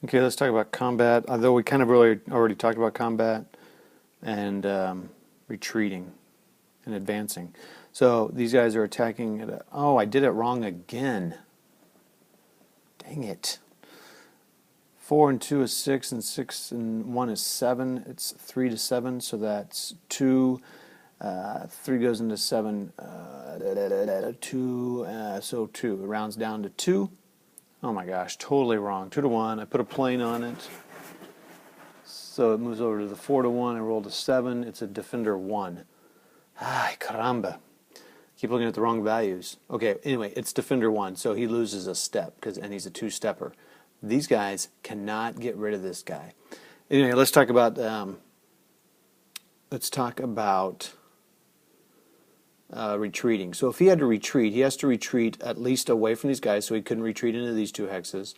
Okay, let's talk about combat. Although we kind of really already talked about combat and retreating and advancing. So these guys are attacking. Oh, I did it wrong again. Dang it. 4 and 2 is 6, and 6 and 1 is 7. It's 3 to 7, so that's 2. 3 goes into 7. 2, so 2. It rounds down to 2. Oh my gosh, totally wrong. 2 to 1. I put a plane on it. So it moves over to the 4 to 1. I rolled a 7. It's a defender 1. Ay, caramba. Keep looking at the wrong values. Okay, anyway, it's defender 1, so he loses a step, and he's a 2-stepper. These guys cannot get rid of this guy. Anyway, let's talk about retreating. So if he had to retreat, he has to retreat at least away from these guys, so he couldn't retreat into these 2 hexes.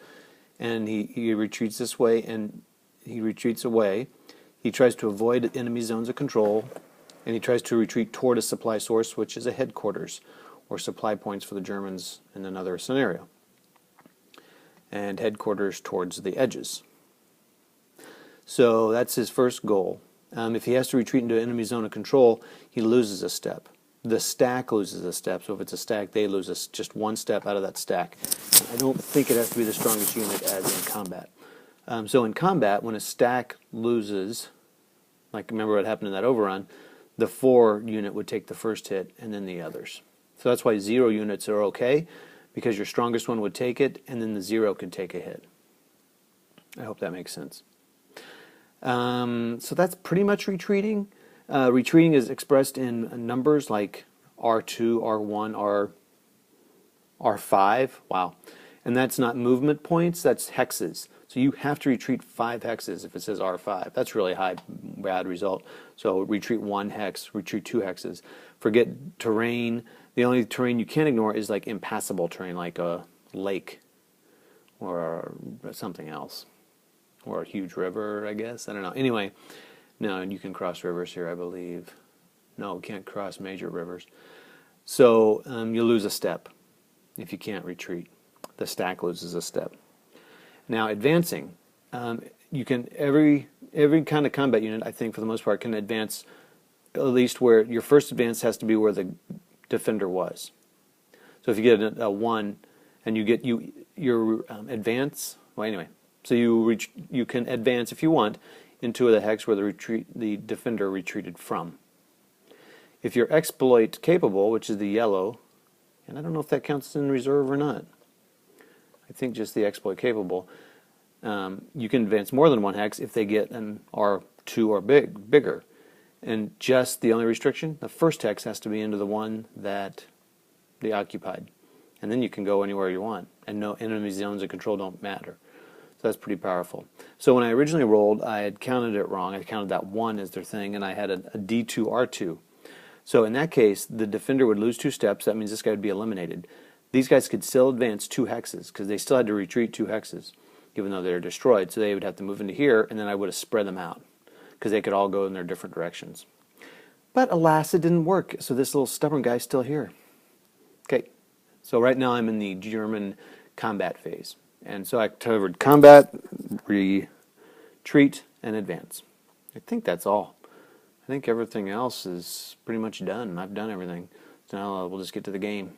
And he retreats this way, and he retreats away. He tries to avoid enemy zones of control, and he tries to retreat toward a supply source, which is a headquarters, or supply points for the Germans in another scenario. And headquarters towards the edges. So that's his first goal. If he has to retreat into an enemy zone of control, he loses a step. The stack loses a step, so if it's a stack, they lose just 1 step out of that stack. I don't think it has to be the strongest unit as in combat. So in combat, when a stack loses, like remember what happened in that overrun, the 4 unit would take the first hit and then the others. So that's why 0 units are okay, because your strongest one would take it and then the 0 could take a hit. I hope that makes sense. So that's pretty much retreating. Retreating is expressed in numbers like R2, R1, R5. Wow. And that's not movement points, that's hexes. So you have to retreat 5 hexes if it says R5. That's really high, bad result. So retreat 1 hex, retreat 2 hexes. Forget terrain. The only terrain you can't ignore is like impassable terrain, like a lake or something else. Or a huge river, I guess. I don't know. Anyway, no, you can cross rivers here, I believe. No, can't cross major rivers. So you lose a step if you can't retreat. The stack loses a step. Now, advancing. You can every kind of combat unit, I think, for the most part, can advance at least where your first advance has to be where the defender was. So if you get a 1 and you get your advance, well, anyway. So you can advance if you want into the hex where the defender retreated from. If you're exploit capable, which is the yellow, and I don't know if that counts in reserve or not. I think just the exploit capable. You can advance more than 1 hex if they get an R2 or bigger. And just the only restriction, the first hex has to be into the one that they occupied. And then you can go anywhere you want. And no enemy zones of control don't matter. So that's pretty powerful. So when I originally rolled, I had counted it wrong. I counted that 1 as their thing, and I had a D2, R2. So in that case, the defender would lose 2 steps. That means this guy would be eliminated. These guys could still advance 2 hexes, because they still had to retreat 2 hexes, even though they were destroyed. So they would have to move into here, and then I would have spread them out, because they could all go in their different directions. But alas, it didn't work. So this little stubborn guy's still here. Okay, so right now I'm in the German combat phase. And so I covered combat, retreat, and advance. I think that's all. I think everything else is pretty much done. I've done everything. So now we'll just get to the game.